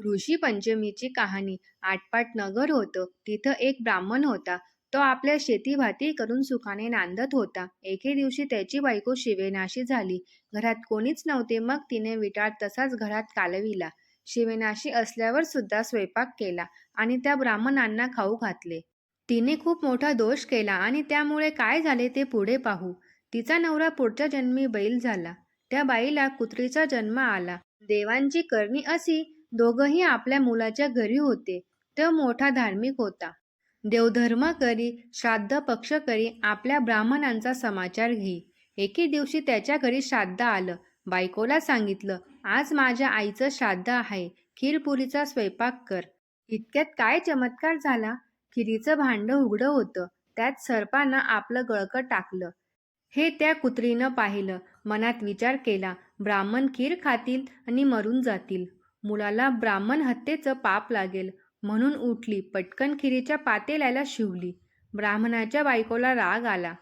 ऋषी पंचमीची कहाणी. आटपाट नगर होतं. तिथं एक ब्राह्मण होता. तो आपल्या शेतीभाती करून सुखाने नांदत होता. एके दिवशी त्याची बायको शिवेनाशी झाली. घरात कोणीच नव्हते. मग तिने विटाळ तसाच घरात कालविला. शिवेनाशी असल्यावर सुद्धा स्वयंपाक केला आणि त्या ब्राह्मणांना खाऊ घातले. तिने खूप मोठा दोष केला आणि त्यामुळे काय झाले ते पुढे पाहू. तिचा नवरा पुढच्या जन्मी बैल झाला. त्या बाईला कुत्रीचा जन्म आला. देवांची करणी अशी, दोघंही आपल्या मुलाच्या घरी होते. तो मोठा धार्मिक होता. देवधर्म करी, श्राद्ध पक्ष करी, आपल्या ब्राह्मणांचा समाचार घेई. एके दिवशी त्याच्या घरी श्राद्ध आलं. बायकोला सांगितलं, आज माझ्या आईचं श्राद्ध आहे. खीरपुरीचा स्वयंपाक कर. इतक्यात काय चमत्कार झाला. खिरीचं भांडं उघडं होतं. त्यात सर्पानं आपलं गळकं टाकलं. हे त्या कुत्रीनं पाहिलं. मनात विचार केला, ब्राह्मण खीर खातील आणि मरून जातील. मुलाला ब्राह्मण हत्येचं पाप लागेल. म्हणून उठली, पटकन खिरीच्या पातेल्याला शिवली. ब्राह्मणाच्या बायकोला राग आला.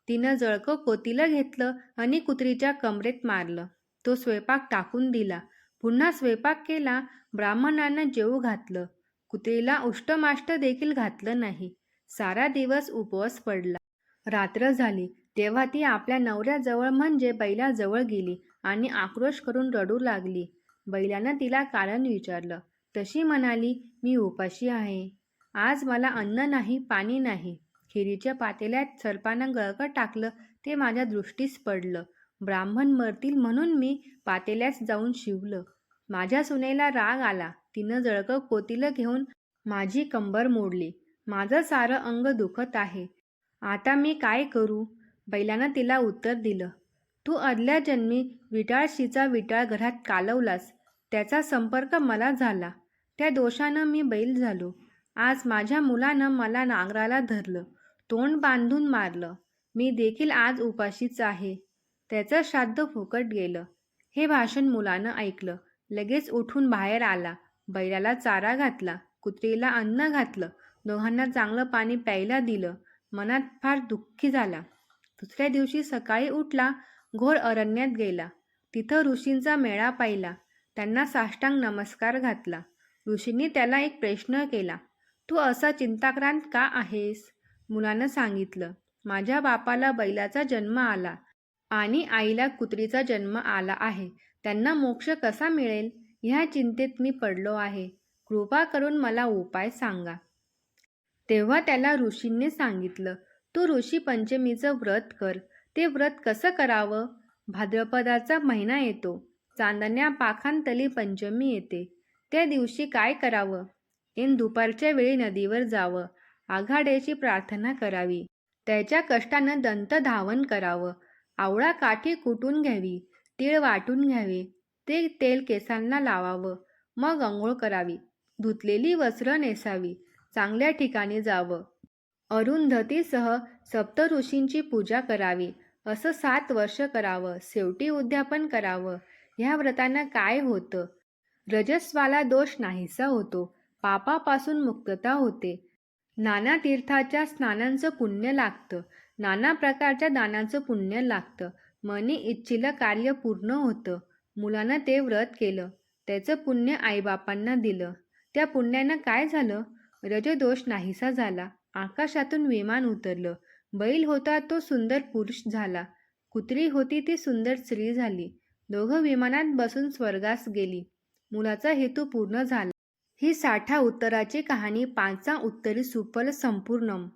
तिनं जळकं कोतीलं घेतलं आणि कुत्रीच्या कमरेत मारलं. तो स्वयंपाक टाकून दिला. पुन्हा स्वयंपाक केला. ब्राह्मणांना जेवू घातलं. कुत्रीला उष्टमाष्ट देखील घातलं नाही. सारा दिवस उपवास पडला. रात्र झाली तेव्हा ती आपल्या नवऱ्याजवळ म्हणजे बैलाजवळ गेली आणि आक्रोश करून रडू लागली. बैलानं तिला कारण विचारलं. तशी म्हणाली, मी उपाशी आहे. आज मला अन्न नाही, पाणी नाही. खिरीच्या पातेल्यात सर्पानं गळकं टाकलं ते माझ्या दृष्टीस पडलं. ब्राह्मण मरतील म्हणून मी पातेल्यास जाऊन शिवलं. माझ्या सुनेला राग आला. तिनं जळकं कोतीलं घेऊन माझी कंबर मोडली. माझं सारं अंग दुखत आहे. आता मी काय करू? बैलानं तिला उत्तर दिलं, तू आदल्या जन्मी विटाळशीचा विटाळ घरात कालवलास. त्याचा संपर्क मला झाला. त्या दोषानं मी बैल झालो. आज माझ्या मुलानं मला नांगराला धरलं, तोंड बांधून मारलं. मी देखील आज उपाशीच आहे. त्याचं श्राद्ध फुकट गेलं. हे भाषण मुलानं ऐकलं. लगेच उठून बाहेर आला. बैलाला चारा घातला, कुत्रीला अन्न घातलं, दोघांना चांगलं पाणी प्यायला दिलं. मनात फार दुःखी झाला. दुसऱ्या दिवशी सकाळी उठला, घोर अरण्यात गेला. तिथं ऋषींचा मेळा पाहिला. त्यांना साष्टांग नमस्कार घातला. ऋषींनी त्याला एक प्रश्न केला, तू असा चिंताक्रांत का आहेस? मुलानं सांगितलं, माझ्या बापाला बैलाचा जन्म आला आणि आईला कुत्रीचा जन्म आला आहे. त्यांना मोक्ष कसा मिळेल ह्या चिंतेत मी पडलो आहे. कृपा करून मला उपाय सांगा. तेव्हा त्याला ऋषींनी सांगितलं, तू ऋषी पंचमीचं व्रत कर. ते व्रत कसं करावं? भाद्रपदाचा महिना येतो. चांदण्या पाखांतली पंचमी येते. त्या दिवशी काय करावं? दुपारच्या वेळी नदीवर जावं. आघाड्याची प्रार्थना करावी. त्याच्या कष्टानं दंत धावन करावं. आवळा काठी कुटून घ्यावी. तीळ वाटून घ्यावे. ते तेल केसांना लावावं. मग अंघोळ करावी. धुतलेली वस्त्र नेसावी. चांगल्या ठिकाणी जावं. अरुंधतीसह सप्तऋषींची पूजा करावी. असं 7 वर्ष करावं. शेवटी उद्यापन करावं. ह्या व्रतानं काय होतं? रजस्वाला दोष नाहीसा होतो. पापापासून मुक्तता होते. नाना तीर्थाच्या स्नानांचं पुण्य लागतं. नाना प्रकारच्या दानाचं पुण्य लागतं. मनी इच्छिलं कार्य पूर्ण होतं. मुलानं ते व्रत केलं. त्याचं पुण्य आईबापांना दिलं. त्या पुण्यानं काय झालं? रजदोष नाहीसा झाला. आकाशातून विमान उतरलं. बैल होता तो सुंदर पुरुष झाला. कुत्री होती ती सुंदर स्त्री झाली. दोघं विमानात बसून स्वर्गास गेली. मुलाचा हेतू पूर्ण झाला. ही 60 उत्तराची कहाणी 5 उत्तरी सुफल संपूर्णम.